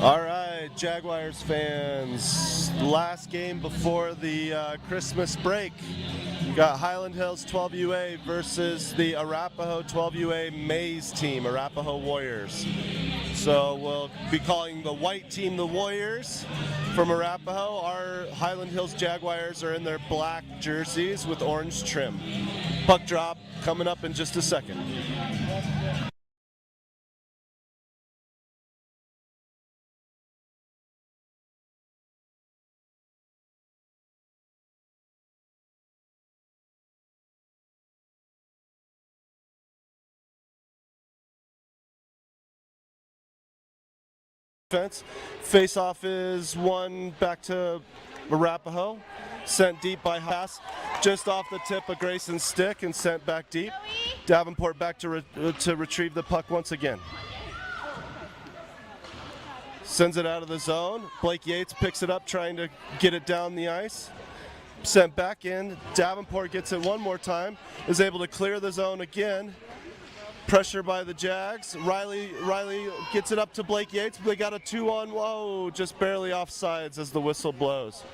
All right, Jaguars fans, last game before the Christmas break. You got Highland Hills 12UA versus the Arapahoe 12UA Maize team, Arapahoe Warriors. So we'll be calling the white team the Warriors from Arapahoe. Our Highland Hills Jaguars are in their black jerseys with orange trim. Puck drop coming up in just a second. Face-off is won back to Arapahoe, sent deep by pass, just off the tip of Grayson's stick and sent back deep. Davenport back to retrieve the puck once again. Sends it out of the zone. Blake Yates picks it up, trying to get it down the ice. Sent back in. Davenport gets it one more time, is able to clear the zone again. Pressure by the Jags. Riley gets it up to Blake Yates. They got a 2-on. Whoa, just barely offsides as the whistle blows.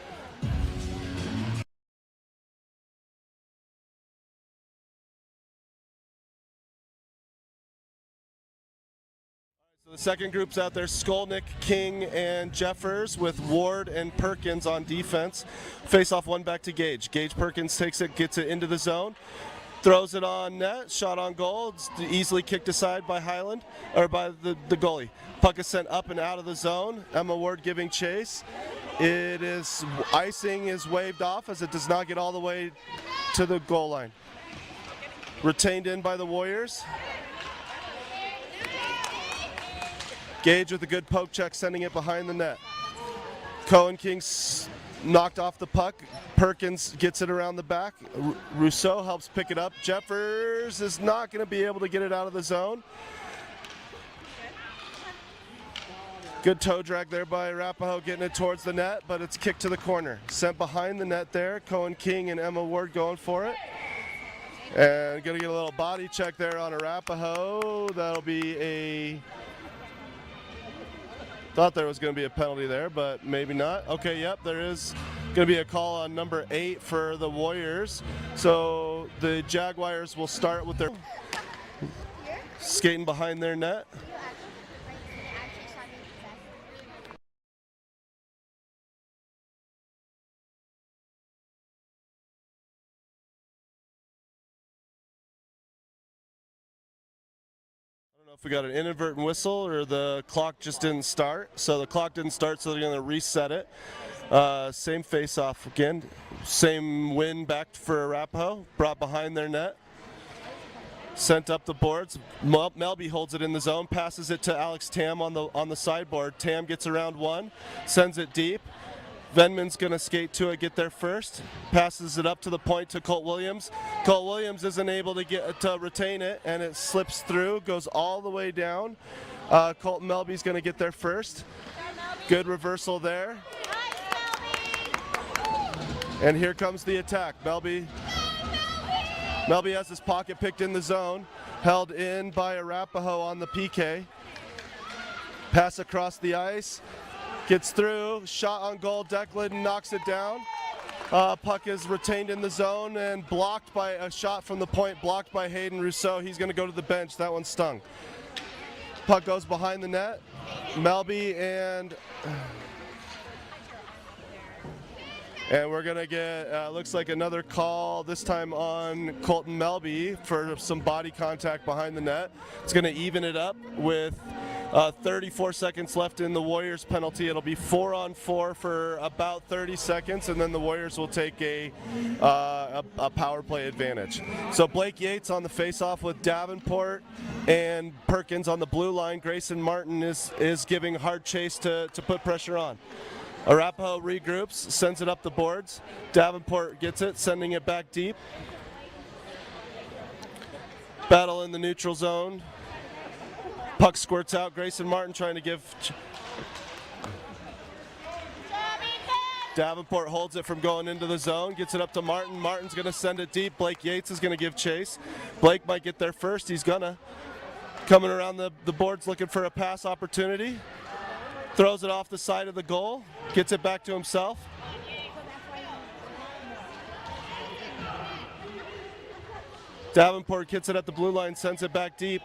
So the second group's out there, Skolnick, King, and Jeffers with Ward and Perkins on defense. Face off one back to Gage. Gage Perkins takes it, gets it into the zone. Throws it on net, shot on goal. It's easily kicked aside by Highland, or by the goalie. Puck is sent up and out of the zone. Emma Ward giving chase. It is, icing is waved off as it does not get all the way to the goal line. Retained in by the Warriors. Gage with a good poke check, sending it behind the net. Cohen King's knocked off the puck. Perkins gets it around the back. Rousseau helps pick it up. Jeffers is not going to be able to get it out of the zone. Good toe drag there by Arapahoe, getting it towards the net, but it's kicked to the corner. Sent behind the net there. Cohen King and Emma Ward going for it. And going to get a little body check there on Arapahoe. That'll be a... Thought there was going to be a penalty there, but maybe not. Okay, yep, there is going to be a call on number 8 for the Warriors. So the Jaguars will start with their skating behind their net. If we got an inadvertent whistle or the clock just didn't start. So the clock didn't start, so they're going to reset it. Same face-off again. Same win back for Arapahoe. Brought behind their net. Sent up the boards. Melby holds it in the zone. Passes it to Alex Tam on the sideboard. Tam gets around one. Sends it deep. Venman's going to skate to it, get there first. Passes it up to the point to Colt Williams. Colt Williams isn't able to retain it, and it slips through, goes all the way down. Colton Melby's going to get there first. Good reversal there. And here comes the attack. Melby has his pocket picked in the zone, held in by Arapahoe on the PK. Pass across the ice. Gets through, shot on goal, Declan knocks it down. Puck is retained in the zone and blocked by a shot from the point, blocked by Hayden Rousseau. He's going to go to the bench. That one stung. Puck goes behind the net. Melby and we're going to get, looks like another call, this time on Colton Melby for some body contact behind the net. It's going to even it up with 34 seconds left in the Warriors penalty. It'll be 4-on-4 for about 30 seconds, and then the Warriors will take a power play advantage. So Blake Yates on the face-off with Davenport and Perkins on the blue line. Grayson Martin is giving hard chase to put pressure on. Arapahoe regroups, sends it up the boards. Davenport gets it, sending it back deep. Battle in the neutral zone. Puck squirts out. Grayson Martin trying to give. Davenport holds it from going into the zone, gets it up to Martin. Martin's going to send it deep. Blake Yates is going to give chase. Blake might get there first. He's going to. Coming around the boards looking for a pass opportunity. throws it off the side of the goal, gets it back to himself. Davenport gets it at the blue line, sends it back deep.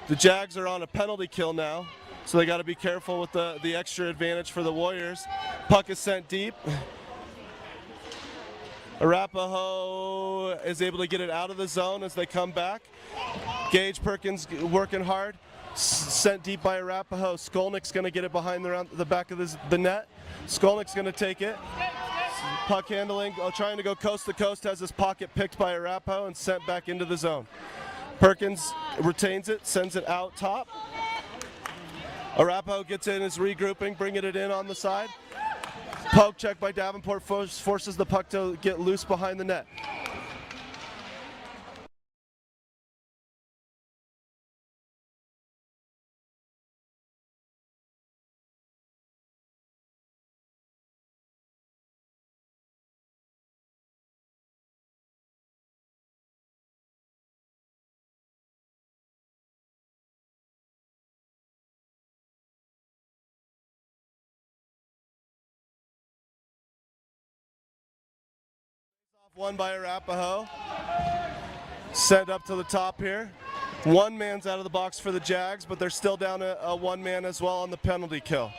The Jags are on a penalty kill now, so they got to be careful with the extra advantage for the Warriors. Puck is sent deep. Arapahoe is able to get it out of the zone as they come back. Gage Perkins working hard, sent deep by Arapahoe. Skolnick's going to get it behind the back of the net. Skolnick's going to take it. Puck handling, trying to go coast to coast, has his pocket picked by Arapahoe and sent back into the zone. Perkins retains it, sends it out top. Arapahoe gets in, is regrouping, bringing it in on the side. Poke check by Davenport forces the puck to get loose behind the net. One by Arapahoe. Sent up to the top here. One man's out of the box for the Jags, but they're still down a one man as well on the penalty kill.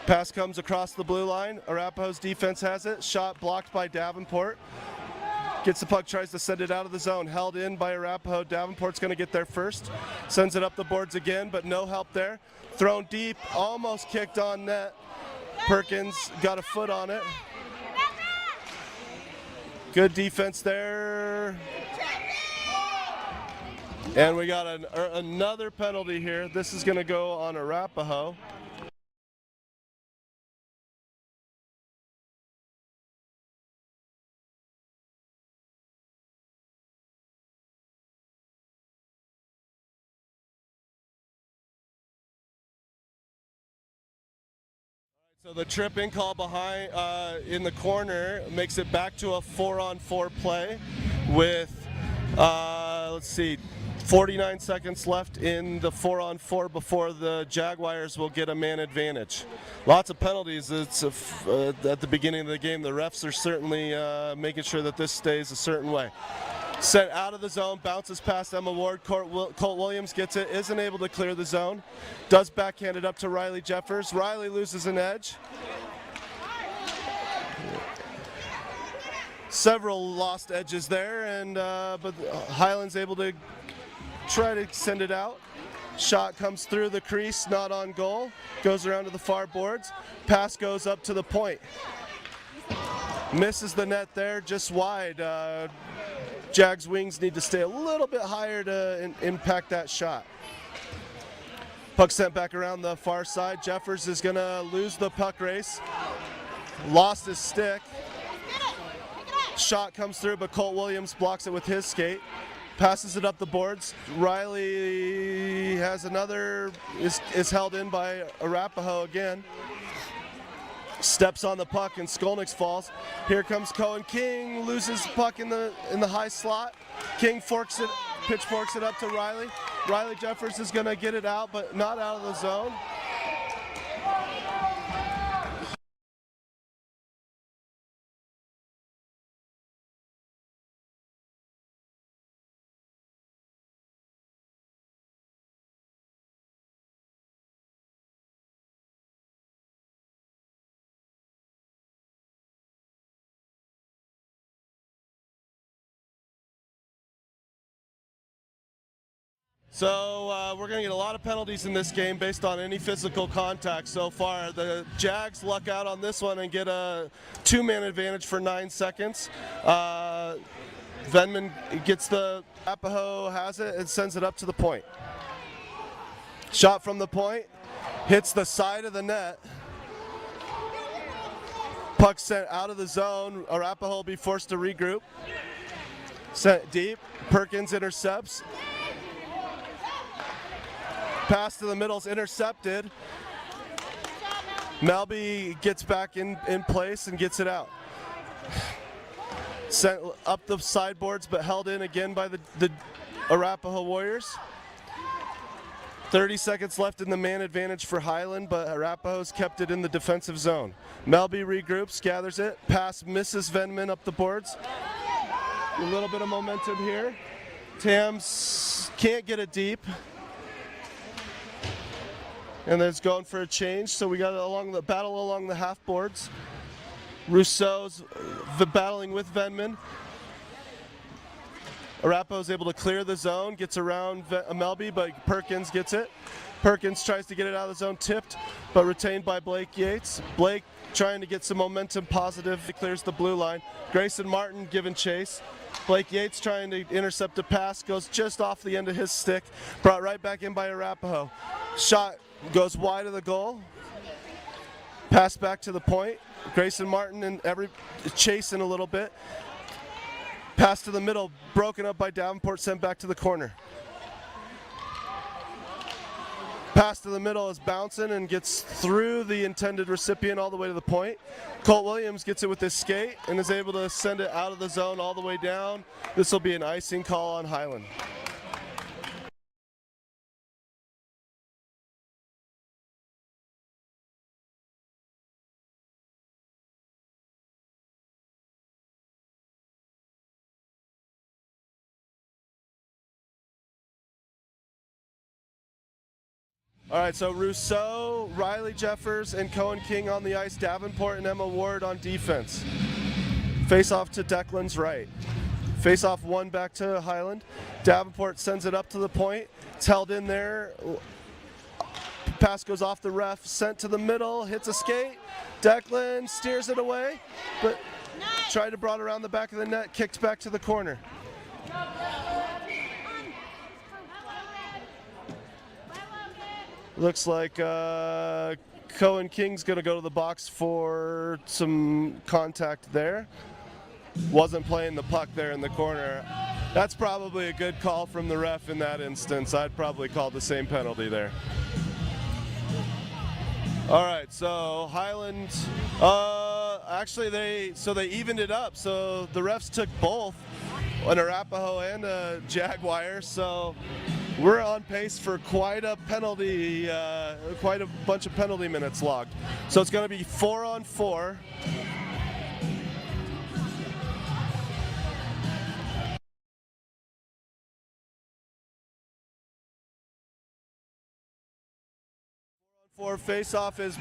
Pass comes across the blue line. Arapahoe's defense has it. Shot blocked by Davenport. Gets the puck, tries to send it out of the zone. Held in by Arapahoe. Davenport's going to get there first. Sends it up the boards again, but no help there. Thrown deep, almost kicked on net. Perkins got a foot on it. Good defense there. And we got another penalty here. This is going to go on Arapahoe. So the tripping call behind in the corner makes it back to a 4-on-4 play with, let's see, 49 seconds left in the 4-on-4 before the Jaguars will get a man advantage. Lots of penalties. It's at the beginning of the game. The refs are certainly making sure that this stays a certain way. Sent out of the zone, bounces past Emma Ward. Colt Williams gets it, isn't able to clear the zone. Does backhand it up to Riley Jeffers. Riley loses an edge. Several lost edges there, and but Highland's able to try to send it out. Shot comes through the crease, not on goal. Goes around to the far boards. Pass goes up to the point. Misses the net there, just wide. Jags wings need to stay a little bit higher to impact that shot. Puck sent back around the far side. Jeffers is going to lose the puck race. Lost his stick. Shot comes through, but Colt Williams blocks it with his skate. Passes it up the boards. Riley has another, is held in by Arapahoe again. Steps on the puck and Skolnick falls. Here comes Cohen King, loses the puck in the high slot. King pitchforks it up to Riley. Riley Jeffers is going to get it out, but not out of the zone. So we're going to get a lot of penalties in this game based on any physical contact so far. The Jags luck out on this one and get a two-man advantage for 9 seconds. Venman gets the, Arapahoe has it and sends it up to the point. Shot from the point, hits the side of the net. Puck sent out of the zone. Arapahoe will be forced to regroup. Sent deep, Perkins intercepts. Pass to the middle's intercepted. Melby gets back in place and gets it out. Sent up the sideboards, but held in again by the Arapahoe Warriors. 30 seconds left in the man advantage for Highland, but Arapahoe's kept it in the defensive zone. Melby regroups, gathers it, pass misses Venman up the boards. A little bit of momentum here. Tams can't get it deep. And then it's going for a change, so we got the battle along the half boards. Rousseau's battling with Venman. Arapahoe's able to clear the zone, gets around Melby, but Perkins gets it. Perkins tries to get it out of the zone, tipped, but retained by Blake Yates. Blake trying to get some momentum positive, he clears the blue line. Grayson Martin giving chase. Blake Yates trying to intercept a pass, goes just off the end of his stick, brought right back in by Arapahoe. Shot goes wide of the goal. Pass back to the point. Grayson Martin and chasing a little bit. Pass to the middle, broken up by Davenport, sent back to the corner. Pass to the middle is bouncing and gets through the intended recipient all the way to the point. Colt Williams gets it with his skate and is able to send it out of the zone all the way down. This will be an icing call on Highland. All right, so Rousseau, Riley Jeffers, and Cohen King on the ice. Davenport and Emma Ward on defense. Face off to Declan's right. Face off one back to Highland. Davenport sends it up to the point. It's held in there. Pass goes off the ref, sent to the middle, hits a skate. Declan steers it away, but tried to brought around the back of the net, kicked back to the corner. Looks like Cohen King's going to go to the box for some contact there. Wasn't playing the puck there in the corner. That's probably a good call from the ref in that instance. I'd probably call the same penalty there. All right, so Highland, actually they evened it up. So the refs took both, an Arapahoe and a Jaguar. So we're on pace for quite a penalty, quite a bunch of penalty minutes logged. So it's going to be 4-on-4. Face-off is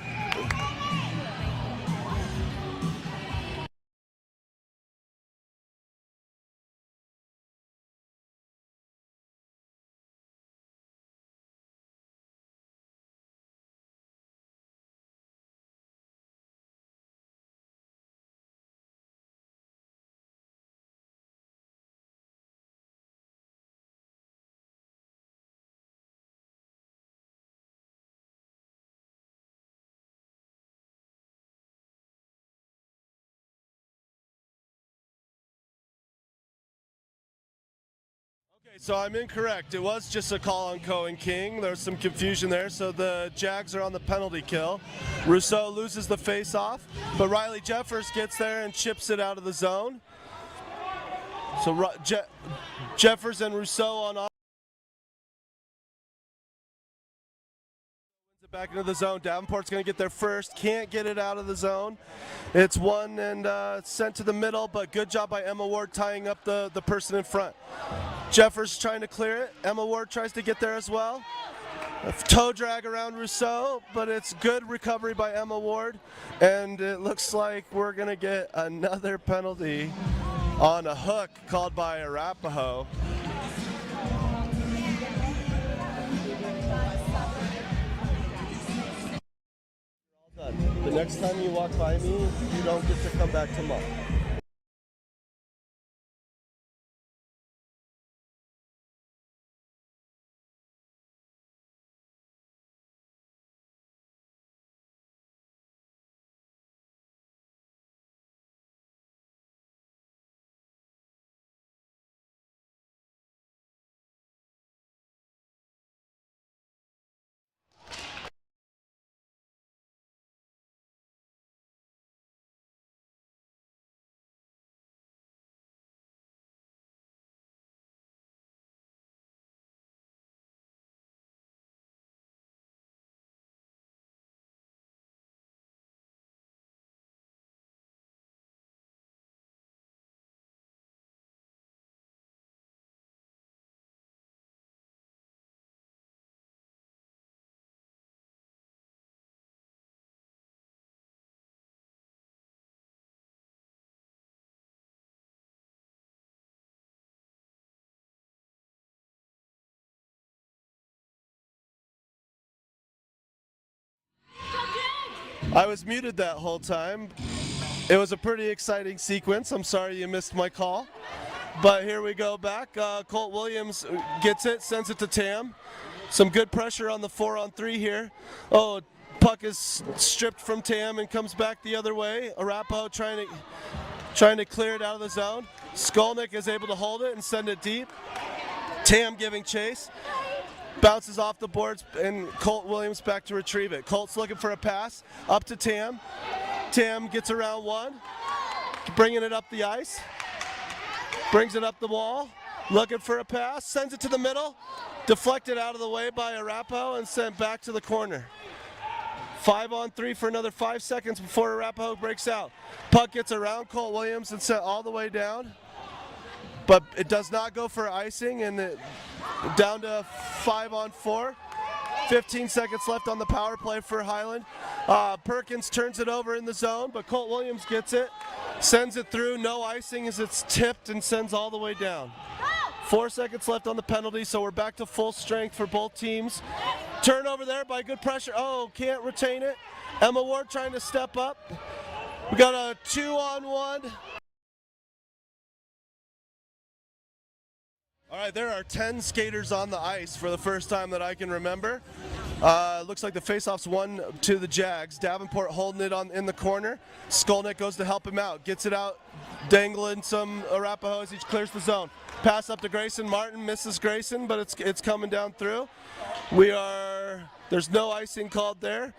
so I'm incorrect. It was just a call on Cohen King. There's some confusion there. So the Jags are on the penalty kill. Rousseau loses the face-off, but Riley Jeffers gets there and chips it out of the zone. So Jeffers and Rousseau on off. Wins it back into the zone. Davenport's going to get there first. Can't get it out of the zone. It's won and sent to the middle, but good job by Emma Ward tying up the person in front. Jeffers trying to clear it. Emma Ward tries to get there as well. A toe drag around Rousseau, but it's good recovery by Emma Ward. And it looks like we're going to get another penalty on a hook called by Arapahoe. The next time you walk by me, you don't get to come back tomorrow. I was muted that whole time. It was a pretty exciting sequence. I'm sorry you missed my call. But here we go back. Colt Williams gets it, sends it to Tam. Some good pressure on the 4-on-3 here. Oh, puck is stripped from Tam and comes back the other way. Arapahoe trying to clear it out of the zone. Skolnick is able to hold it and send it deep. Tam giving chase. Bounces off the boards, and Colt Williams back to retrieve it. Colt's looking for a pass up to Tam. Tam gets around one, bringing it up the ice. Brings it up the wall, looking for a pass, sends it to the middle, deflected out of the way by Arapahoe and sent back to the corner. 5-on-3 for another 5 seconds before Arapahoe breaks out. Puck gets around Colt Williams and sent all the way down, but it does not go for icing, and down to 5-on-4. 15 seconds left on the power play for Highland. Perkins turns it over in the zone, but Colt Williams gets it, sends it through, no icing as it's tipped and sends all the way down. 4 seconds left on the penalty, so we're back to full strength for both teams. Turnover there by good pressure. Oh, can't retain it. Emma Ward trying to step up. We got a 2-on-1. All right, there are 10 skaters on the ice for the first time that I can remember. Looks like the faceoff's won to the Jags. Davenport holding it in the corner. Skolnick goes to help him out, gets it out, dangling some Arapahoe as he clears the zone. Pass up to Grayson. Martin misses Grayson, but it's coming down through. There's no icing called there.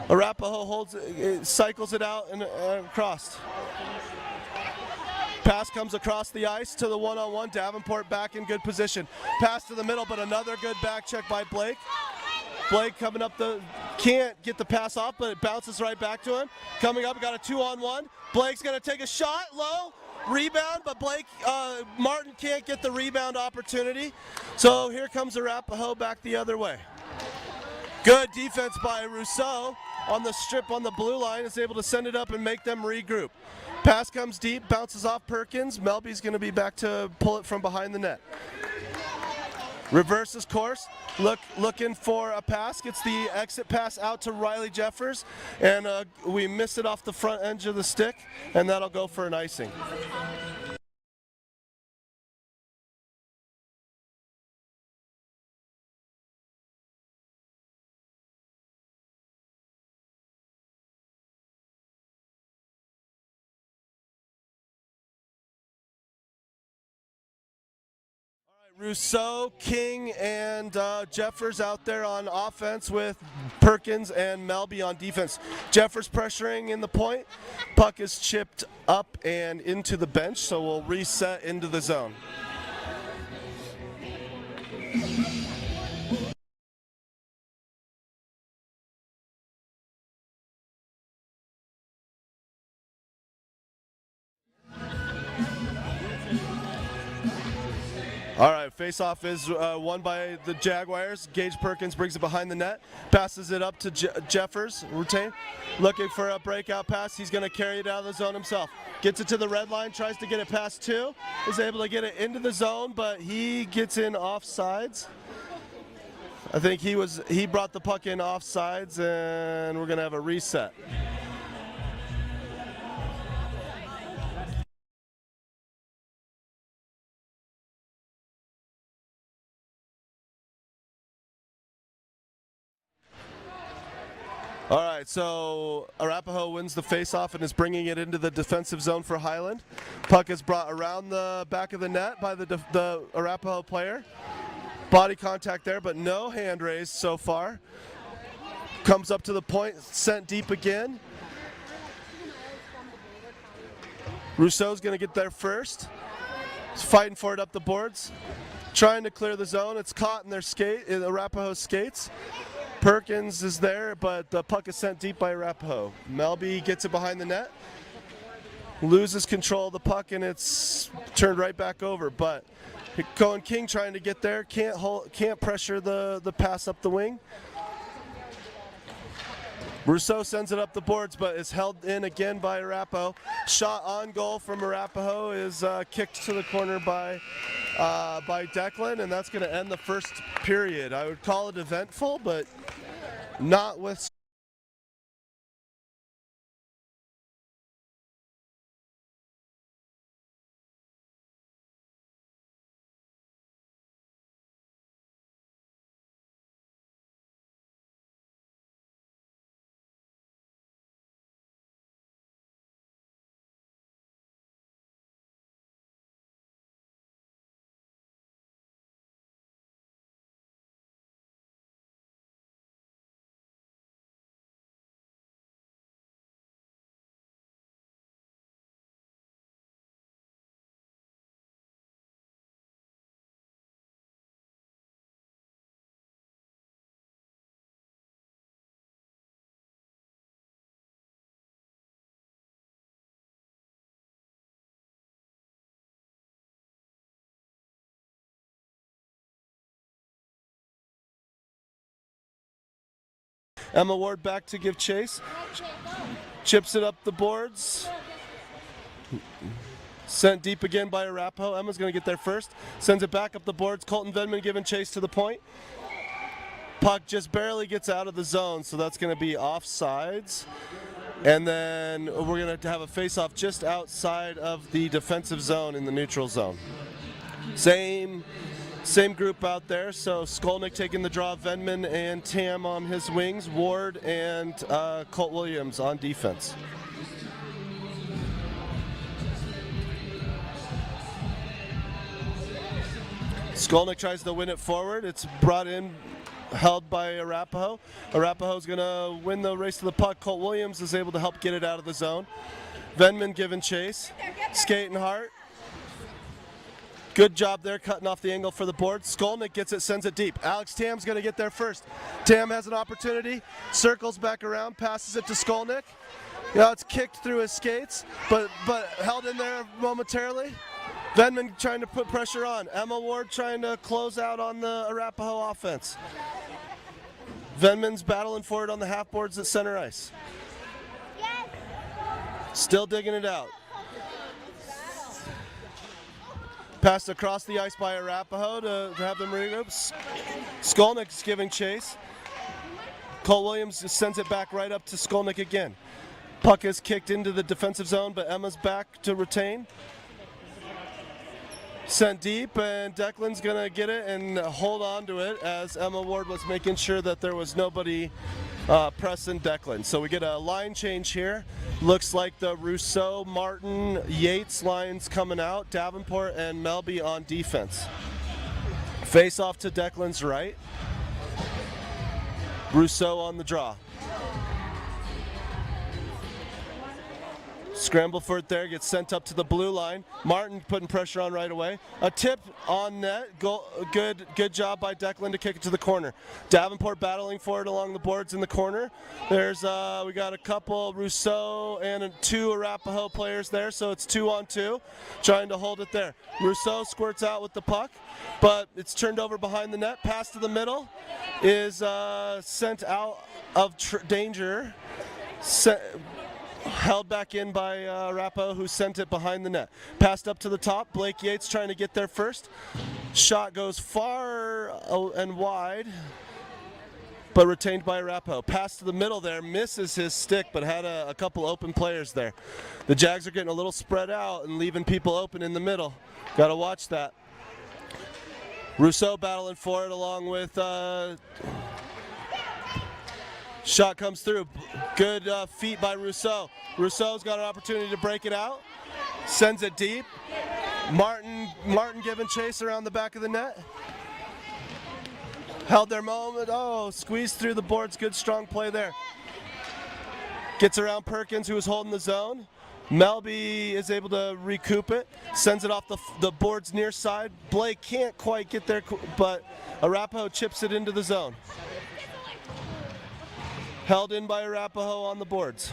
Arapahoe holds it, cycles it out and across. Pass comes across the ice to the 1-on-1. Davenport back in good position. Pass to the middle, but another good back check by Blake. Blake coming up can't get the pass off, but it bounces right back to him. Coming up, got a 2-on-1. Blake's gonna take a shot, low, rebound, but Martin can't get the rebound opportunity. So here comes Arapahoe back the other way. Good defense by Rousseau on the strip on the blue line, is able to send it up and make them regroup. Pass comes deep, bounces off Perkins. Melby's going to be back to pull it from behind the net. Reverses course, looking for a pass, gets the exit pass out to Riley Jeffers, and we miss it off the front edge of the stick, and that'll go for an icing. Rousseau, King, and Jeffers out there on offense with Perkins and Melby on defense. Jeffers pressuring in the point. Puck is chipped up and into the bench, so we'll reset into the zone. All right, face-off is won by the Jaguars. Gage Perkins brings it behind the net, passes it up to Jeffers, retain, looking for a breakout pass. He's going to carry it out of the zone himself. Gets it to the red line, tries to get it past two, is able to get it into the zone, but he gets in offsides. I think he brought the puck in offsides, and we're going to have a reset. All right, so Arapahoe wins the faceoff and is bringing it into the defensive zone for Highland. Puck is brought around the back of the net by the Arapahoe player. Body contact there, but no hand raised so far. Comes up to the point, sent deep again. Rousseau's going to get there first. He's fighting for it up the boards. Trying to clear the zone. It's caught in their Arapahoe skates. Perkins is there, but the puck is sent deep by Arapahoe. Melby gets it behind the net, loses control of the puck, and it's turned right back over. But Cohen King trying to get there, can't pressure the pass up the wing. Rousseau sends it up the boards, but is held in again by Arapahoe. Shot on goal from Arapahoe is kicked to the corner by Declan, and that's going to end the first period. I would call it eventful, but not with Emma Ward back to give chase. Chips it up the boards. Sent deep again by Arapahoe. Emma's going to get there first. Sends it back up the boards. Colton Venman giving chase to the point. Puck just barely gets out of the zone, so that's going to be offsides. And then we're going to have a face-off just outside of the defensive zone in the neutral zone. Same group out there, so Skolnick taking the draw, Venman and Tam on his wings, Ward and Colt Williams on defense. Skolnick tries to win it forward. It's brought in, held by Arapahoe. Arapahoe's going to win the race to the puck. Colt Williams is able to help get it out of the zone. Venman giving chase. Skate and Hart. Good job there, cutting off the angle for the board. Skolnick gets it, sends it deep. Alex Tam's going to get there first. Tam has an opportunity, circles back around, passes it to Skolnick. Yeah, it's kicked through his skates, but held in there momentarily. Venman trying to put pressure on. Emma Ward trying to close out on the Arapahoe offense. Venman's battling for it on the half boards at center ice. Still digging it out. Passed across the ice by Arapahoe to have them regroup. Skolnick's giving chase. Colt Williams sends it back right up to Skolnick again. Puck is kicked into the defensive zone, but Emma's back to retain. Sent deep, and Declan's going to get it and hold on to it as Emma Ward was making sure that there was nobody pressing Declan. So we get a line change here. Looks like the Rousseau, Martin, Yates lines coming out. Davenport and Melby on defense. Face off to Declan's right. Rousseau on the draw. Scramble for it there, gets sent up to the blue line. Martin putting pressure on right away. A tip on net. Good job by Declan to kick it to the corner. Davenport battling for it along the boards in the corner. There's we got a couple Rousseau and two Arapahoe players there, so it's 2-on-2. Trying to hold it there. Rousseau squirts out with the puck, but it's turned over behind the net. Pass to the middle is sent out of danger. Held back in by Arapahoe, who sent it behind the net. Passed up to the top. Blake Yates trying to get there first. Shot goes far and wide, but retained by Arapahoe. Pass to the middle there. Misses his stick, but had a couple open players there. The Jags are getting a little spread out and leaving people open in the middle. Got to watch that. Rousseau battling for it along with... Shot comes through. Good feet by Rousseau. Rousseau's got an opportunity to break it out. Sends it deep. Martin giving chase around the back of the net. Held their moment. Oh, squeezed through the boards. Good strong play there. Gets around Perkins, who was holding the zone. Melby is able to recoup it. Sends it off the boards near side. Blake can't quite get there, but Arapahoe chips it into the zone. Held in by Arapahoe on the boards.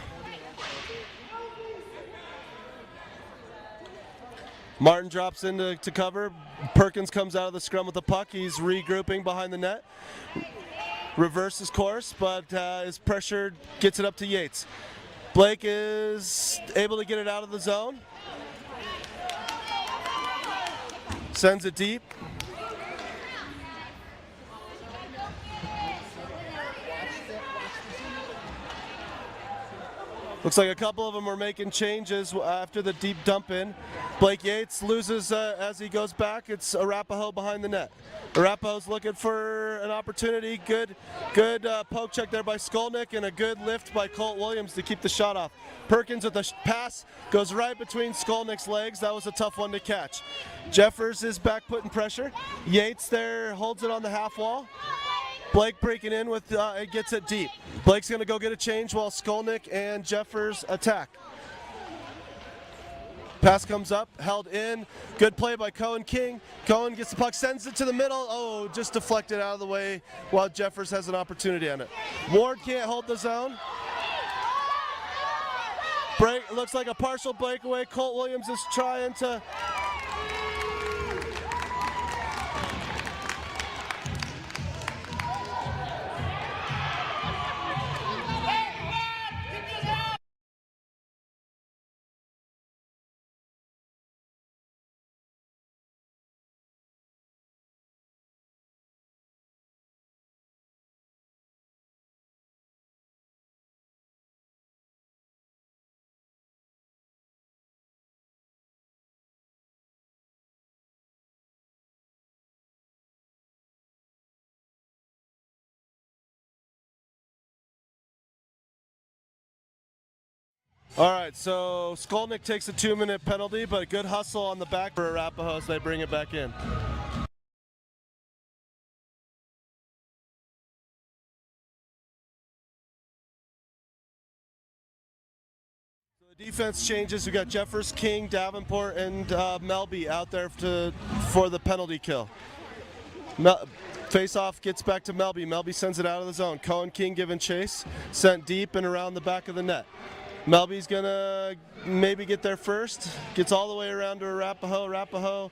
Martin drops into cover. Perkins comes out of the scrum with the puck. He's regrouping behind the net. Reverses course, but is pressured, gets it up to Yates. Blake is able to get it out of the zone. Sends it deep. Looks like a couple of them are making changes after the deep dump in. Blake Yates loses as he goes back. It's Arapahoe behind the net. Arapahoe's looking for an opportunity. Good poke check there by Skolnick and a good lift by Colt Williams to keep the shot off. Perkins with the pass goes right between Skolnick's legs. That was a tough one to catch. Jeffers is back putting pressure. Yates there holds it on the half wall. Blake breaking in with it gets it deep. Blake's going to go get a change while Skolnick and Jeffers attack. Pass comes up, held in. Good play by Cohen King. Cohen gets the puck, sends it to the middle. Oh, just deflected out of the way while Jeffers has an opportunity on it. Ward can't hold the zone. Looks like a partial breakaway. Colt Williams is trying to... All right, so Skolnick takes a 2-minute penalty, but a good hustle on the back for Arapahoe as they bring it back in. So the defense changes. We got Jeffers, King, Davenport, and Melby out there for the penalty kill. Face-off gets back to Melby. Melby sends it out of the zone. Cohen King giving chase, sent deep and around the back of the net. Melby's gonna maybe get there first, gets all the way around to Arapahoe,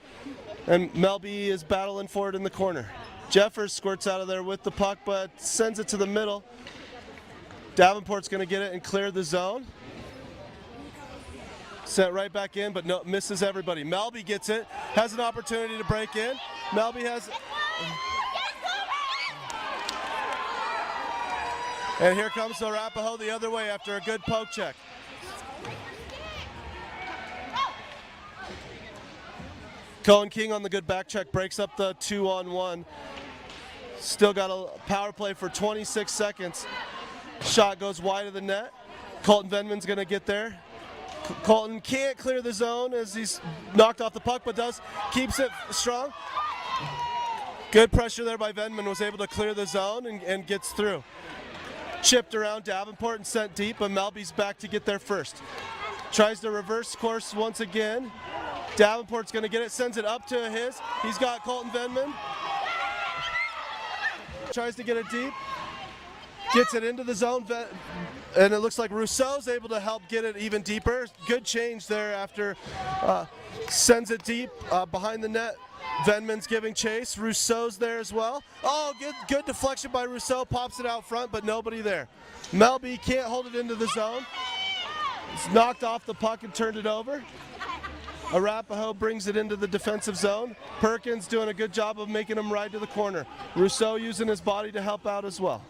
and Melby is battling for it in the corner. Jeffers squirts out of there with the puck, but sends it to the middle. Davenport's gonna get it and clear the zone. Sent right back in, but no, misses everybody. Melby gets it, has an opportunity to break in. Melby has... And here comes Arapahoe the other way after a good poke check. Cohen King on the good back check breaks up the 2-on-1. Still got a power play for 26 seconds. Shot goes wide of the net. Colton Venman's gonna get there. Colton can't clear the zone as he's knocked off the puck, but keeps it strong. Good pressure there by Venman, was able to clear the zone and gets through. Chipped around Davenport and sent deep, but Melby's back to get there first. Tries to reverse course once again. Davenport's gonna get it, sends it up to his. He's got Colton Venman. Tries to get it deep. Gets it into the zone, and it looks like Rousseau's able to help get it even deeper. Good change there after sends it deep behind the net. Venman's giving chase. Rousseau's there as well. Oh, good deflection by Rousseau. Pops it out front, but nobody there. Melby can't hold it into the zone. It's knocked off the puck and turned it over. Arapahoe brings it into the defensive zone. Perkins doing a good job of making him ride to the corner. Rousseau using his body to help out as well.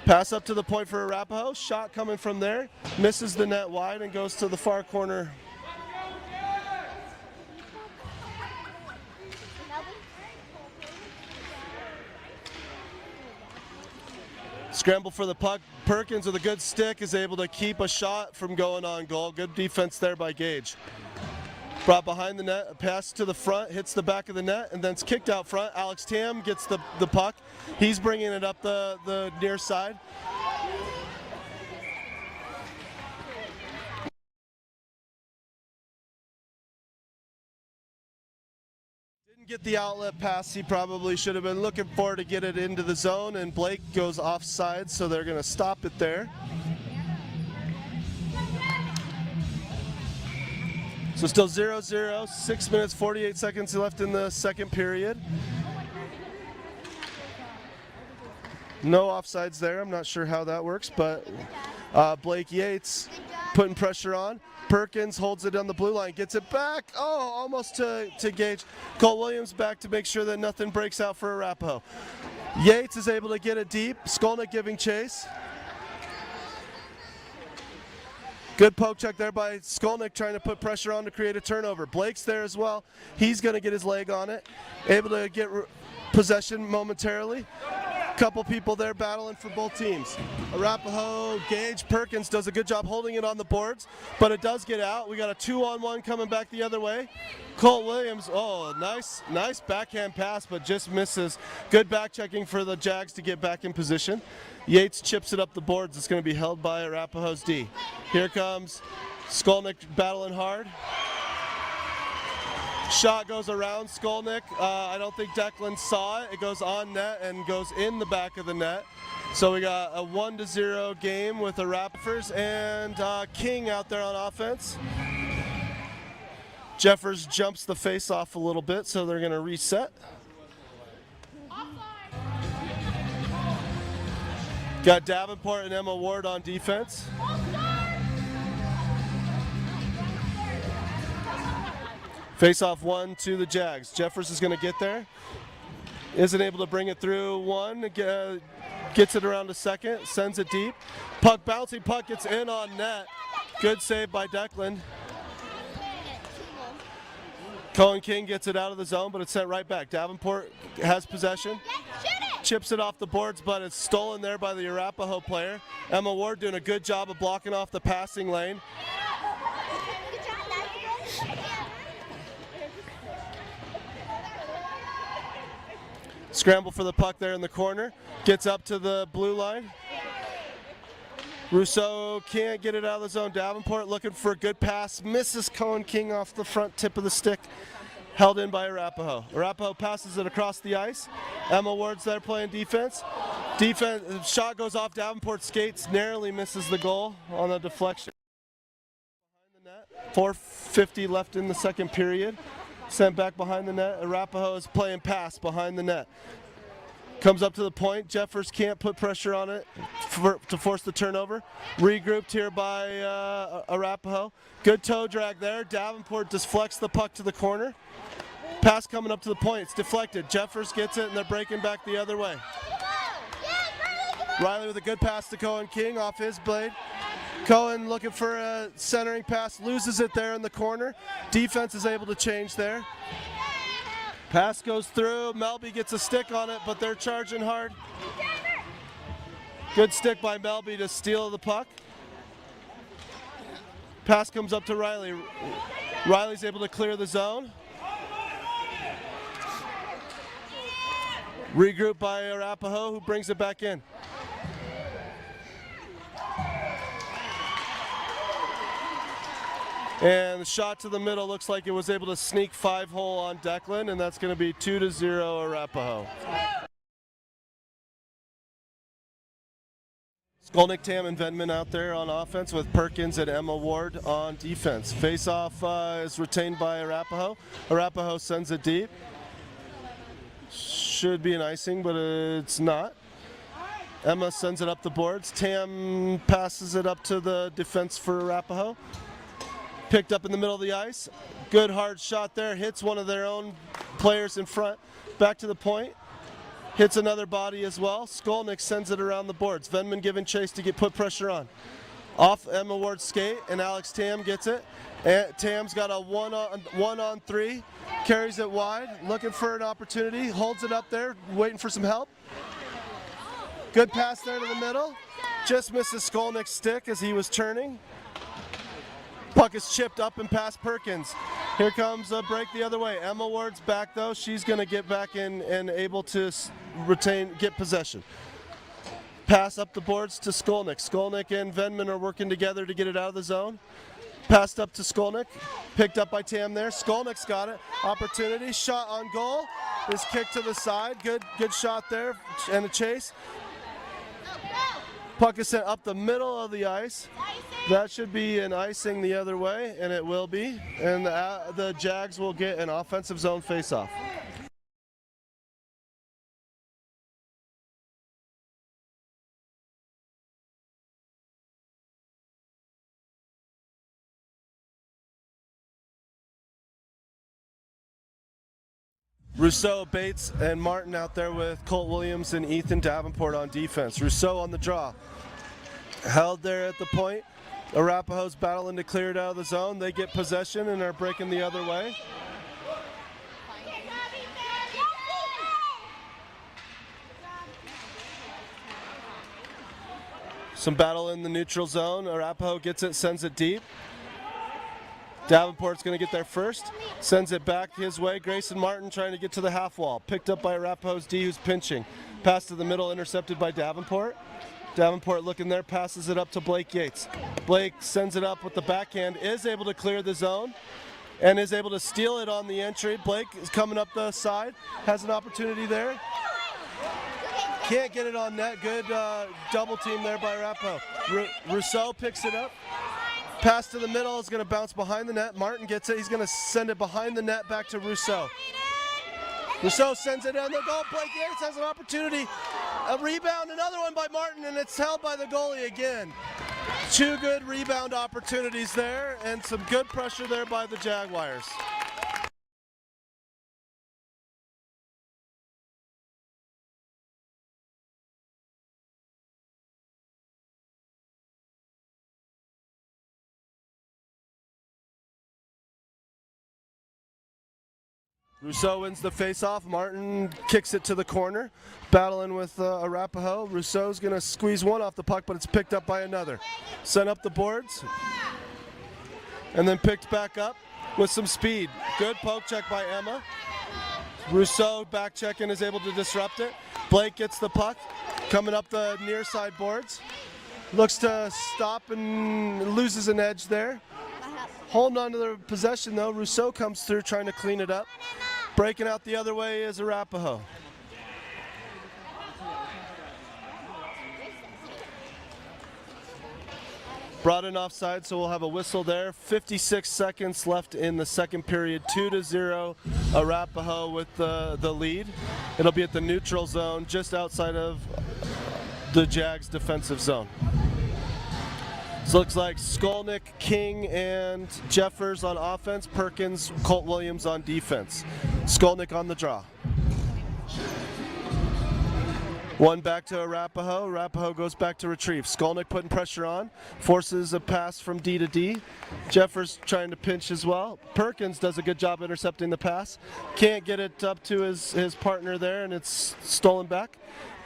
Pass up to the point for Arapahoe. Shot coming from there. Misses the net wide and goes to the far corner. Scramble for the puck. Perkins with a good stick is able to keep a shot from going on goal. Good defense there by Gage. Brought behind the net, a pass to the front, hits the back of the net, and then it's kicked out front. Alex Tam gets the puck. He's bringing it up the near side. Get the outlet pass he probably should have been looking for to get it into the zone, and Blake goes offside, so they're going to stop it there. So still 0-0, 6 minutes 48 seconds left in the second period. No offsides there. I'm not sure how that works, but Blake Yates putting pressure on. Perkins holds it on the blue line, gets it back. Oh, almost to Gage. Cole Williams back to make sure that nothing breaks out for Arapahoe. Yates is able to get it deep. Skolnick giving chase. Good poke check there by Skolnick, trying to put pressure on to create a turnover. Blake's there as well. He's going to get his leg on it. Able to get possession momentarily. Couple people there battling for both teams. Arapahoe, Gage, Perkins does a good job holding it on the boards, but it does get out. We got a 2-on-1 coming back the other way. Colt Williams, oh, nice backhand pass, but just misses. Good back checking for the Jags to get back in position. Yates chips it up the boards. It's going to be held by Arapahoe's D. Here comes Skolnick battling hard. Shot goes around Skolnick. I don't think Declan saw it. It goes on net and goes in the back of the net. So we got a 1-0 game with the Raptors and King out there on offense. Jeffers jumps the face off a little bit, so they're going to reset. Got Davenport and Emma Ward on defense. Face off one to the Jags. Jeffers is going to get there. Isn't able to bring it through one. Gets it around a second. Sends it deep. Puck bouncing. Puck gets in on net. Good save by Declan. Cohen King gets it out of the zone, but it's sent right back. Davenport has possession. chips it off the boards, but it's stolen there by the Arapahoe player. Emma Ward doing a good job of blocking off the passing lane. Scramble for the puck there in the corner. Gets up to the blue line. Rousseau can't get it out of the zone. Davenport looking for a good pass. Misses Cohen King off the front tip of the stick. Held in by Arapahoe. Arapahoe passes it across the ice. Emma Ward's there playing defense. Shot goes off Davenport's skates. Narrowly misses the goal on a deflection. Behind the net. 4:50 left in the second period. Sent back behind the net. Arapahoe is playing pass behind the net. Comes up to the point. Jeffers can't put pressure on it to force the turnover. Regrouped here by Arapahoe. Good toe drag there. Davenport deflects the puck to the corner. Pass coming up to the point. It's deflected. Jeffers gets it, and they're breaking back the other way. Riley with a good pass to Cohen King off his blade. Cohen looking for a centering pass, loses it there in the corner. Defense is able to change there. Pass goes through. Melby gets a stick on it, but they're charging hard. Good stick by Melby to steal the puck. Pass comes up to Riley. Riley's able to clear the zone. Regroup by Arapahoe, who brings it back in. And the shot to the middle looks like it was able to sneak 5-hole on Declan, and that's going to be 2-0 Arapahoe. Skolnick, Tam, and Venman out there on offense with Perkins and Emma Ward on defense. Face-off is retained by Arapahoe. Arapahoe sends it deep. Should be an icing, but it's not. Emma sends it up the boards. Tam passes it up to the defense for Arapahoe. Picked up in the middle of the ice. Good hard shot there. Hits one of their own players in front. Back to the point. Hits another body as well. Skolnick sends it around the boards. Venman giving chase to put pressure on. Off Emma Ward's skate, and Alex Tam gets it. And Tam's got a one-on-3. Carries it wide. Looking for an opportunity. Holds it up there. Waiting for some help. Good pass there to the middle. Just misses Skolnick's stick as he was turning. Puck is chipped up and past Perkins. Here comes a break the other way. Emma Ward's back though. She's going to get back in and able to get possession. Pass up the boards to Skolnick. Skolnick and Venman are working together to get it out of the zone. Passed up to Skolnick. Picked up by Tam there. Skolnick's got it. Opportunity. Shot on goal. Is kicked to the side. Good shot there and a chase. Puck is sent up the middle of the ice. That should be an icing the other way, and it will be. And the Jags will get an offensive zone faceoff. Rousseau, Bates, and Martin out there with Colt Williams and Ethan Davenport on defense. Rousseau on the draw. Held there at the point. Arapahoe's battling to clear it out of the zone. They get possession and are breaking the other way. Some battle in the neutral zone. Arapahoe gets it, sends it deep. Davenport's going to get there first. Sends it back his way. Grayson Martin trying to get to the half wall. Picked up by Arapahoe's D, who's pinching. Pass to the middle, intercepted by Davenport. Davenport looking there, passes it up to Blake Yates. Blake sends it up with the backhand, is able to clear the zone, and is able to steal it on the entry. Blake is coming up the side, has an opportunity there. Can't get it on net. Good double team there by Arapahoe. Rousseau picks it up. Pass to the middle is going to bounce behind the net. Martin gets it. He's going to send it behind the net back to Rousseau. Rousseau sends it down the goal. Blake Yates has an opportunity. A rebound, another one by Martin, and it's held by the goalie again. Two good rebound opportunities there, and some good pressure there by the Jaguars. Rousseau wins the face-off. Martin kicks it to the corner, battling with Arapahoe. Rousseau's going to squeeze one off the puck, but it's picked up by another. Sent up the boards, and then picked back up with some speed. Good poke check by Emma. Rousseau back check and is able to disrupt it. Blake gets the puck, coming up the near side boards. Looks to stop and loses an edge there. Holding on to the possession though, Rousseau comes through trying to clean it up. Breaking out the other way is Arapahoe. Brought in offside, so we'll have a whistle there. 56 seconds left in the second period. 2-0 Arapahoe with the lead. It'll be at the neutral zone, just outside of the Jags' defensive zone. So looks like Skolnick, King, and Jeffers on offense. Perkins, Colt Williams on defense. Skolnick on the draw. One back to Arapahoe. Arapahoe goes back to retrieve. Skolnick putting pressure on. Forces a pass from D to D. Jeffers trying to pinch as well. Perkins does a good job intercepting the pass. Can't get it up to his partner there, and it's stolen back.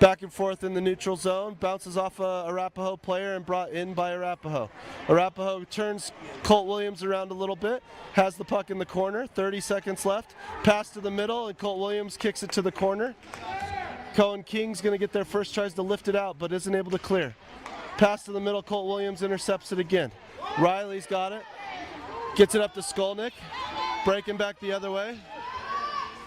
Back and forth in the neutral zone. Bounces off a Arapahoe player and brought in by Arapahoe. Arapahoe turns Colt Williams around a little bit. Has the puck in the corner. 30 seconds left. Pass to the middle, and Colt Williams kicks it to the corner. Cohen King's going to get there first, tries to lift it out, but isn't able to clear. Pass to the middle, Colt Williams intercepts it again. Riley's got it. Gets it up to Skolnick. Breaking back the other way.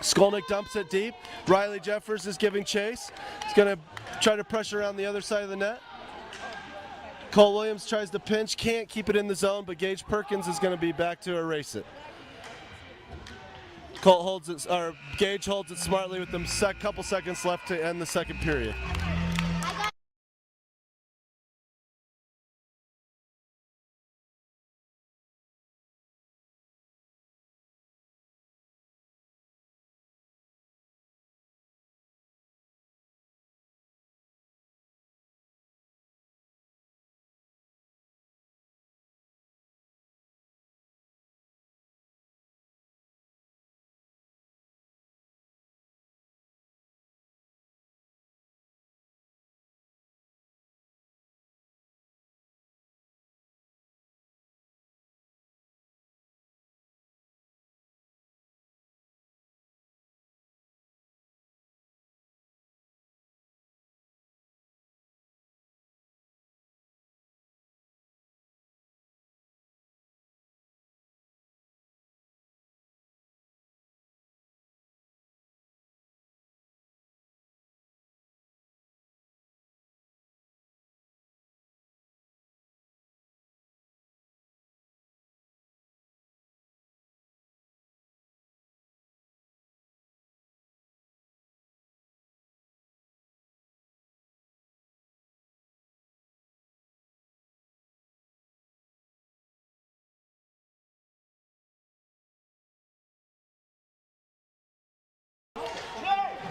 Skolnick dumps it deep. Riley Jeffers is giving chase. He's going to try to pressure around the other side of the net. Colt Williams tries to pinch, can't keep it in the zone, but Gage Perkins is going to be back to erase it. Colt holds it, or Gage holds it smartly with them couple seconds left to end the second period.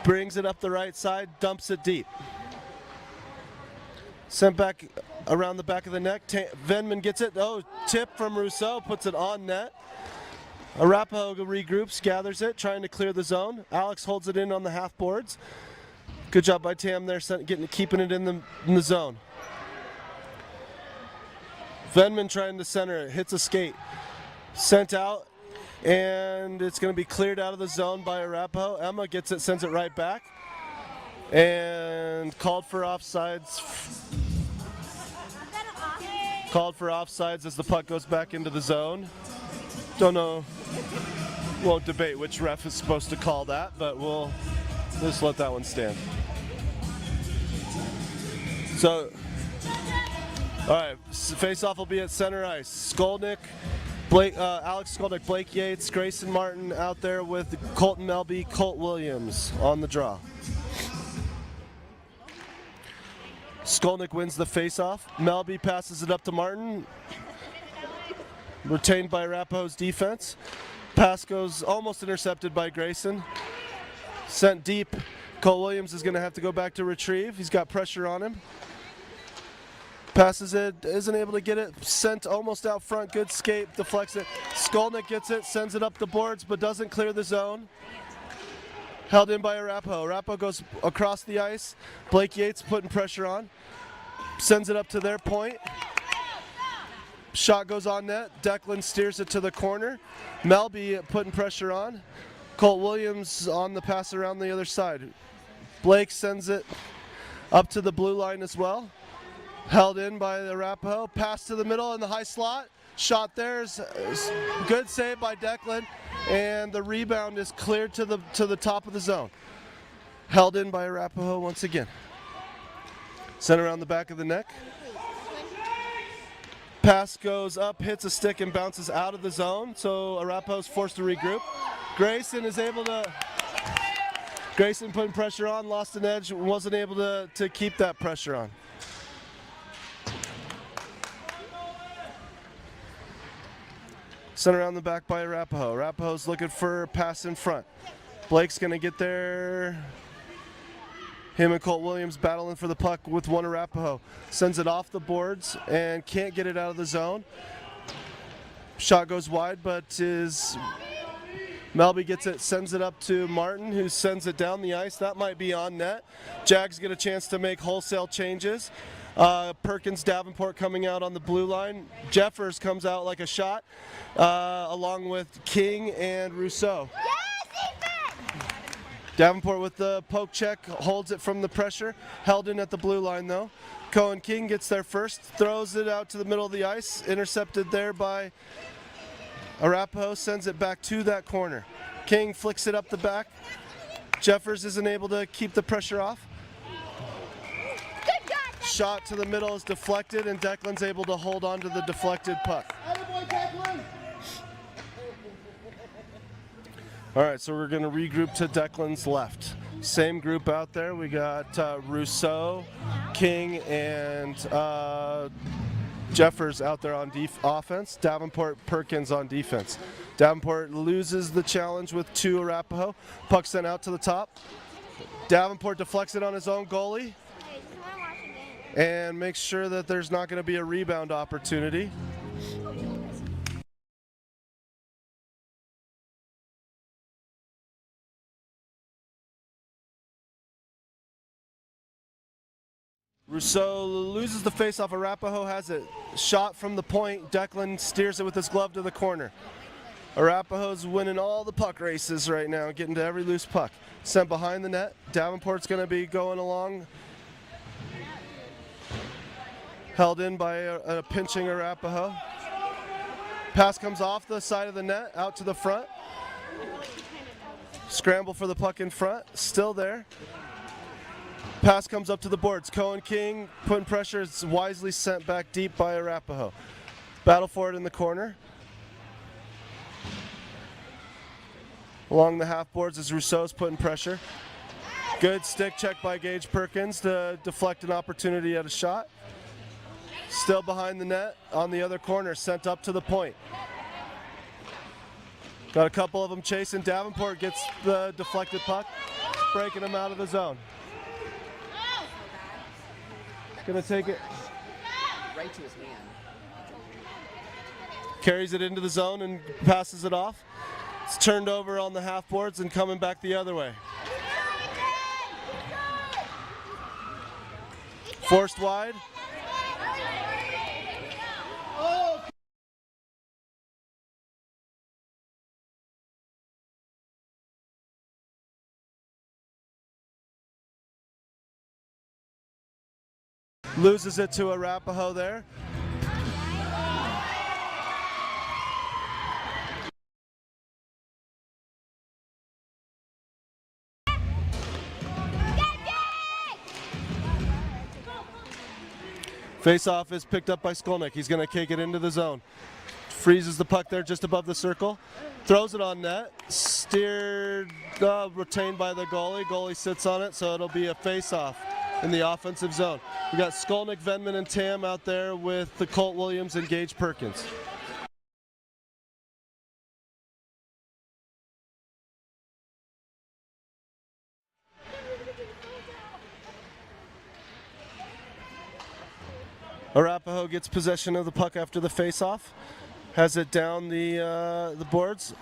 Brings it up the right side, dumps it deep. Sent back around the back of the neck. Venman gets it. Oh, tip from Rousseau, puts it on net. Arapahoe regroups, gathers it, trying to clear the zone. Alex holds it in on the half boards. Good job by Tam there, keeping it in the zone. Venman trying to center it, hits a skate. Sent out. And it's going to be cleared out of the zone by Arapahoe. Emma gets it, sends it right back. And called for offsides. Called for offsides as the puck goes back into the zone. Don't know. Won't debate which ref is supposed to call that, but we'll just let that one stand. So, all right, face-off will be at center ice. Skolnick. Alex Skolnick, Blake Yates, Grayson Martin out there with Colton Melby, Colt Williams on the draw. Skolnick wins the faceoff. Melby passes it up to Martin. Retained by Arapahoe's defense. Pass goes almost intercepted by Grayson. Sent deep. Colt Williams is going to have to go back to retrieve. He's got pressure on him. Passes it, isn't able to get it, sent almost out front, good skate, deflects it. Skolnick gets it, sends it up the boards, but doesn't clear the zone. Held in by Arapahoe. Arapahoe goes across the ice. Blake Yates putting pressure on. Sends it up to their point. Shot goes on net. Declan steers it to the corner. Melby putting pressure on. Colt Williams on the pass around the other side. Blake sends it up to the blue line as well. Held in by the Arapahoe. Pass to the middle in the high slot. Shot there is good save by Declan, and the rebound is cleared to the top of the zone. Held in by Arapahoe once again. Sent around the back of the neck. Pass goes up, hits a stick, and bounces out of the zone, so Arapahoe's forced to regroup. Grayson is able to. Grayson putting pressure on, lost an edge, wasn't able to keep that pressure on. Sent around the back by Arapahoe. Arapahoe's looking for a pass in front. Blake's going to get there. Him and Colt Williams battling for the puck with one Arapahoe. Sends it off the boards and can't get it out of the zone. Shot goes wide, but Melby gets it, sends it up to Martin, who sends it down the ice. That might be on net. Jags get a chance to make wholesale changes. Perkins, Davenport coming out on the blue line. Jeffers comes out like a shot, along with King and Rousseau. Davenport with the poke check, holds it from the pressure. Held in at the blue line though. Cohen King gets there first, throws it out to the middle of the ice, intercepted there by Arapahoe, sends it back to that corner. King flicks it up the back. Jeffers isn't able to keep the pressure off. Shot to the middle is deflected, and Declan's able to hold on to the deflected puck. All right, so we're going to regroup to Declan's left. Same group out there. We got Rousseau, King, and Jeffers out there on offense. Davenport, Perkins on defense. Davenport loses the challenge with two Arapahoe. Puck sent out to the top. Davenport deflects it on his own goalie and makes sure that there's not going to be a rebound opportunity. Rousseau loses the face-off. Arapahoe has it. Shot from the point. Declan steers it with his glove to the corner. Arapahoe's winning all the puck races right now, getting to every loose puck. Sent behind the net. Davenport's going to be going along. Held in by a pinching Arapahoe. Pass comes off the side of the net, out to the front. Scramble for the puck in front, still there. Pass comes up to the boards. Cohen King putting pressure, it's wisely sent back deep by Arapahoe. Battle for it in the corner. Along the half boards as Rousseau's putting pressure. Good stick check by Gage Perkins to deflect an opportunity at a shot. Still behind the net on the other corner, sent up to the point. Got a couple of them chasing. Davenport gets the deflected puck, breaking him out of the zone. Gonna take it right to his hand. Carries it into the zone and passes it off. It's turned over on the half boards and coming back the other way. Forced wide. Loses it to Arapahoe there. Face-off is picked up by Skolnick. He's going to kick it into the zone. Freezes the puck there just above the circle. Throws it on net. Steered, retained by the goalie. Goalie sits on it, so it'll be a face-off in the offensive zone. We got Skolnick, Venman, and Tam out there with the Colt Williams and Gage Perkins. Arapahoe gets possession of the puck after the face-off. Has it down the boards.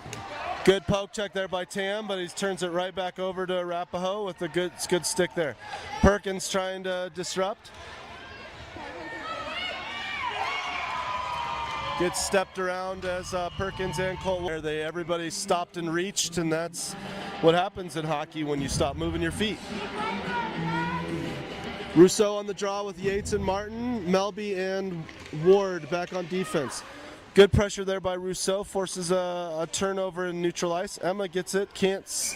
Good poke check there by Tam, but he turns it right back over to Arapahoe with a good stick there. Perkins trying to disrupt. Gets stepped around as Perkins and Colt. Everybody stopped and reached, and that's what happens in hockey when you stop moving your feet. Rousseau on the draw with Yates and Martin. Melby and Ward back on defense. Good pressure there by Rousseau, forces a turnover in neutral ice. Emma gets it, can't.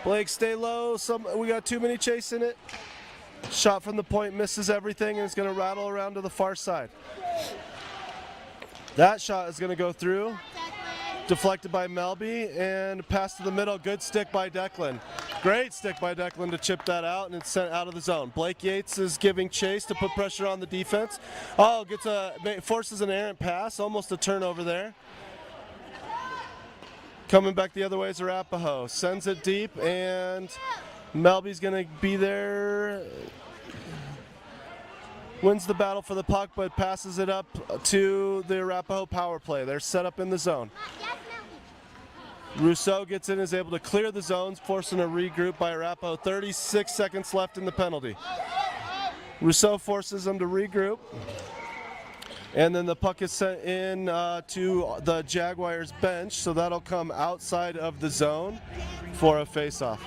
Blake, stay low. We got too many chasing it. Shot from the point misses everything and it's going to rattle around to the far side. That shot is going to go through. Deflected by Melby and pass to the middle. Good stick by Declan. Great stick by Declan to chip that out, and it's sent out of the zone. Blake Yates is giving chase to put pressure on the defense. Oh, forces an errant pass, almost a turnover there. Coming back the other way is Arapahoe. Sends it deep, and Melby's going to be there. Wins the battle for the puck, but passes it up to the Arapahoe power play. They're set up in the zone. Rousseau gets in, is able to clear the zones, forcing a regroup by Arapahoe. 36 seconds left in the penalty. Rousseau forces them to regroup. And then the puck is sent in to the Jaguars bench, so that'll come outside of the zone for a face-off.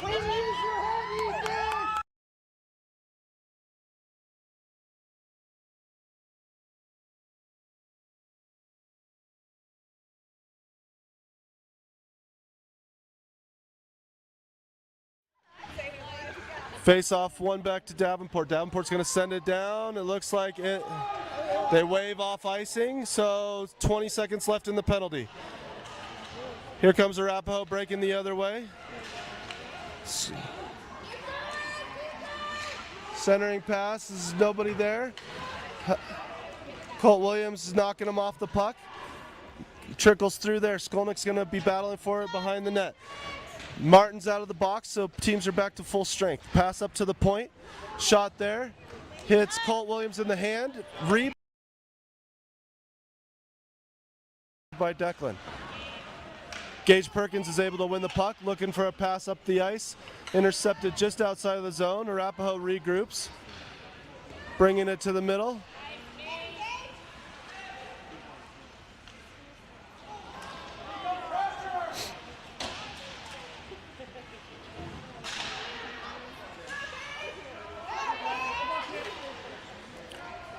Face off, one back to Davenport. Davenport's going to send it down. It looks like they wave off icing, so 20 seconds left in the penalty. Here comes Arapahoe breaking the other way. Centering pass, there's nobody there. Colt Williams is knocking him off the puck. Trickles through there. Skolnick's going to be battling for it behind the net. Martin's out of the box, so teams are back to full strength. Pass up to the point. Shot there. Hits Colt Williams in the hand. By Declan. Gage Perkins is able to win the puck, looking for a pass up the ice. Intercepted just outside of the zone. Arapahoe regroups. Bringing it to the middle.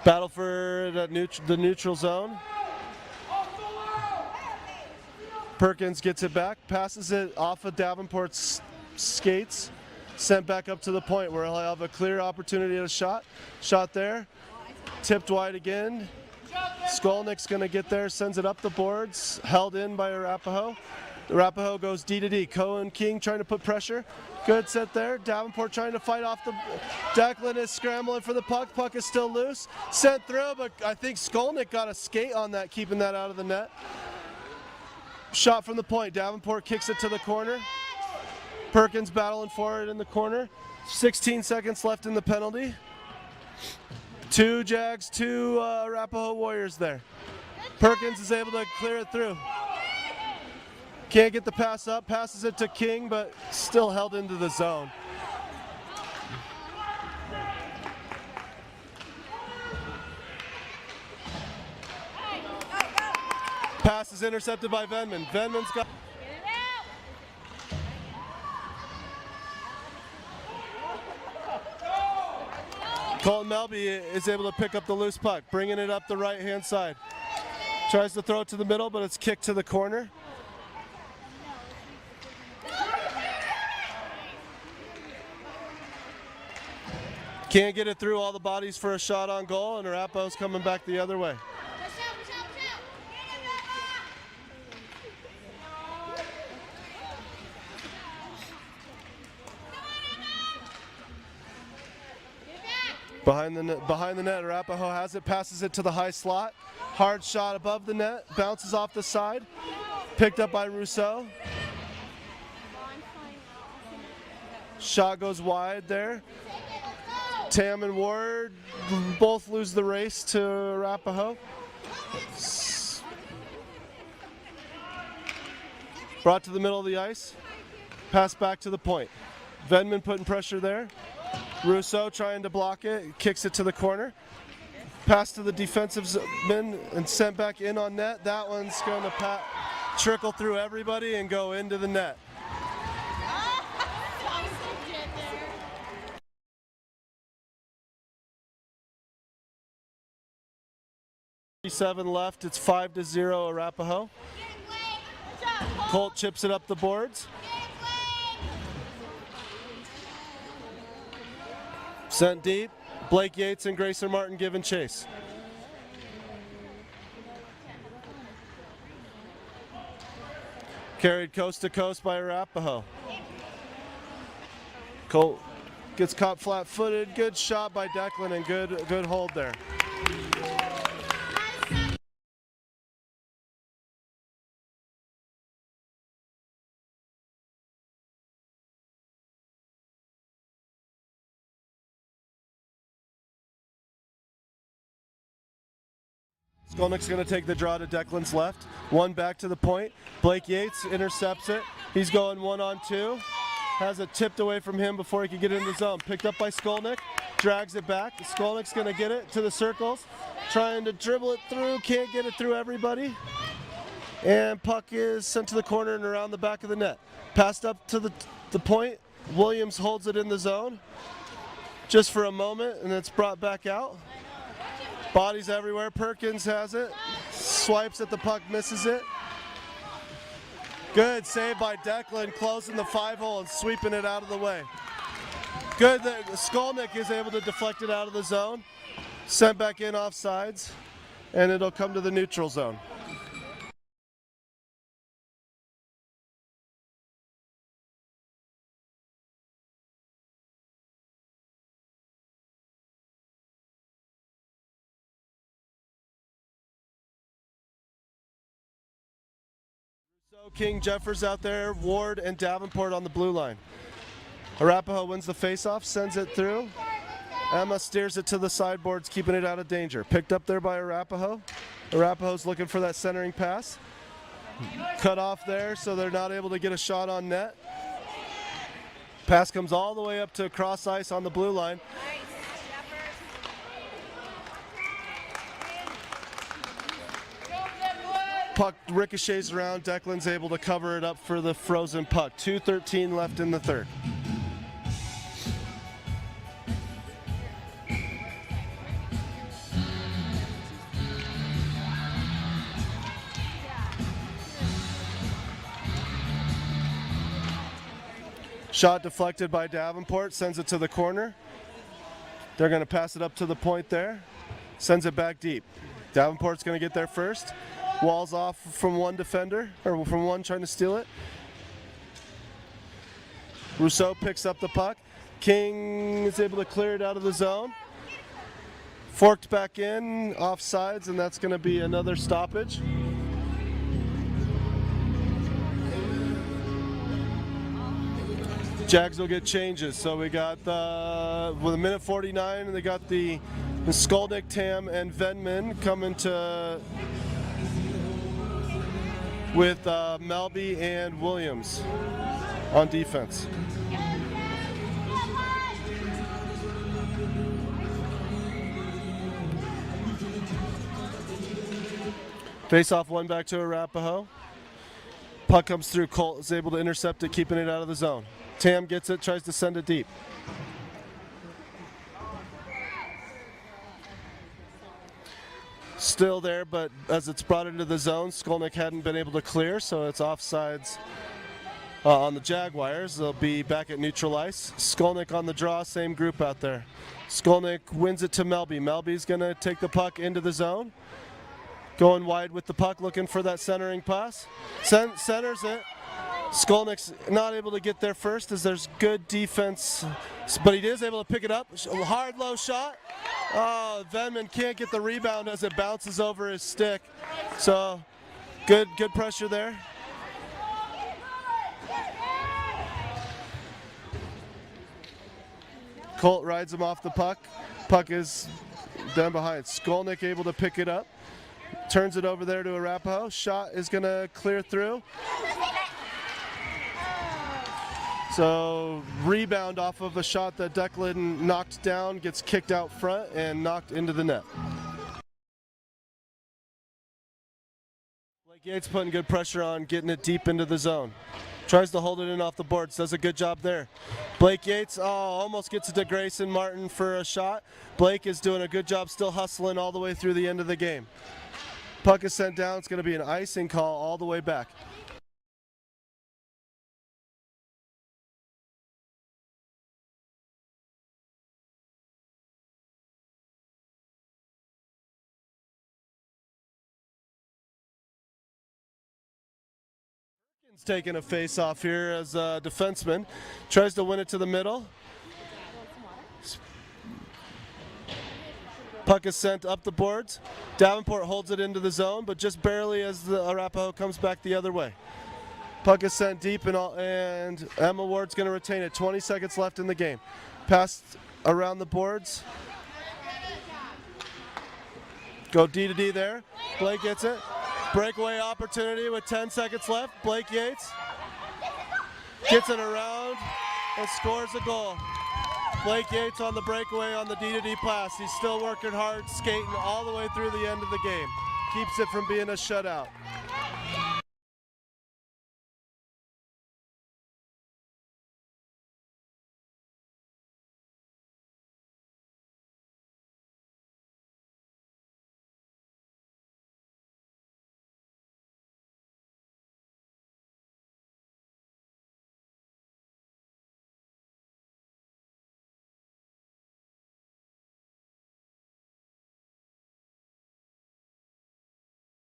Battle for the neutral zone. Perkins gets it back, passes it off of Davenport's skates, sent back up to the point where he'll have a clear opportunity at a shot. Shot there, tipped wide again. Skolnick's going to get there, sends it up the boards, held in by Arapahoe. Arapahoe goes D to D. Cohen King trying to put pressure. Good set there. Davenport trying to fight off the. Declan is scrambling for the puck. Puck is still loose. Sent through, but I think Skolnick got a skate on that, keeping that out of the net. Shot from the point. Davenport kicks it to the corner. Perkins battling for it in the corner. 16 seconds left in the penalty. 2 Jags, 2 Arapahoe Warriors there. Perkins is able to clear it through. Can't get the pass up, passes it to King, but still held into the zone. Pass is intercepted by Venman. Venman's got. Colton Melby is able to pick up the loose puck, bringing it up the right-hand side. Tries to throw it to the middle, but it's kicked to the corner. Can't get it through all the bodies for a shot on goal, and Arapahoe's coming back the other way. Behind the net, Arapahoe has it, passes it to the high slot. Hard shot above the net, bounces off the side. Picked up by Rousseau. Shot goes wide there. Tam and Ward both lose the race to Arapahoe. Brought to the middle of the ice. Pass back to the point. Venman putting pressure there. Rousseau trying to block it, kicks it to the corner. Pass to the defensive men and sent back in on net. That one's going to trickle through everybody and go into the net. Seven left. It's 5-0 Arapahoe. Colt chips it up the boards. Sent deep. Blake Yates and Grayson Martin giving chase. Carried coast to coast by Arapahoe. Colt gets caught flat-footed. Good shot by Declan and good hold there. Skolnick's going to take the draw to Declan's left. One back to the point. Blake Yates intercepts it. He's going 1-on-2. Has it tipped away from him before he could get into the zone. Picked up by Skolnick. Drags it back. Skolnick's going to get it to the circles. Trying to dribble it through. Can't get it through everybody. And puck is sent to the corner and around the back of the net. Passed up to the point. Williams holds it in the zone just for a moment, and it's brought back out. Bodies everywhere. Perkins has it. Swipes at the puck, misses it. Good save by Declan, closing the 5-hole and sweeping it out of the way. Good that Skolnick is able to deflect it out of the zone. Sent back in off sides, and it'll come to the neutral zone. King Jeffers out there, Ward and Davenport on the blue line. Arapahoe wins the faceoff, sends it through. Emma steers it to the sideboards, keeping it out of danger. Picked up there by Arapahoe. Arapahoe's looking for that centering pass. Cut off there, so they're not able to get a shot on net. Pass comes all the way up to cross ice on the blue line. Puck ricochets around. Declan's able to cover it up for the frozen puck. 2:13 left in the third. Shot deflected by Davenport, sends it to the corner. They're going to pass it up to the point there. Sends it back deep. Davenport's going to get there first. Walls off from one defender, or from one trying to steal it. Rousseau picks up the puck. King is able to clear it out of the zone. Forked back in, off sides, and that's going to be another stoppage. Jags will get changes. So we got with a minute 49, and they got the Skolnick, Tam, and Venman coming to with Melby and Williams on defense. Face off one back to Arapahoe. Puck comes through. Colt is able to intercept it, keeping it out of the zone. Tam gets it, tries to send it deep. Still there, but as it's brought into the zone, Skolnick hadn't been able to clear, so it's offsides on the Jaguars. They'll be back at neutral ice. Skolnick on the draw, same group out there. Skolnick wins it to Melby. Melby's going to take the puck into the zone. Going wide with the puck, looking for that centering pass. Centers it. Skolnick's not able to get there first as there's good defense, but he is able to pick it up. Hard low shot. Oh, Venman can't get the rebound as it bounces over his stick. So good pressure there. Colt rides him off the puck. Puck is down behind. Skolnick able to pick it up. Turns it over there to Arapahoe. Shot is going to clear through. So rebound off of a shot that Declan knocked down, gets kicked out front and knocked into the net. Blake Yates putting good pressure on, getting it deep into the zone. Tries to hold it in off the boards, does a good job there. Blake Yates almost gets it to Grayson Martin for a shot. Blake is doing a good job still hustling all the way through the end of the game. Puck is sent down, it's going to be an icing call all the way back. Taking a face off here as a defenseman. Tries to win it to the middle. Puck is sent up the boards. Davenport holds it into the zone, but just barely as the Arapahoe comes back the other way. Puck is sent deep and Emma Ward's going to retain it. 20 seconds left in the game. Passed around the boards. Go D to D there. Blake gets it. Breakaway opportunity with 10 seconds left. Blake Yates gets it around and scores a goal. Blake Yates on the breakaway on the D-to-D pass. He's still working hard, skating all the way through the end of the game. Keeps it from being a shutout.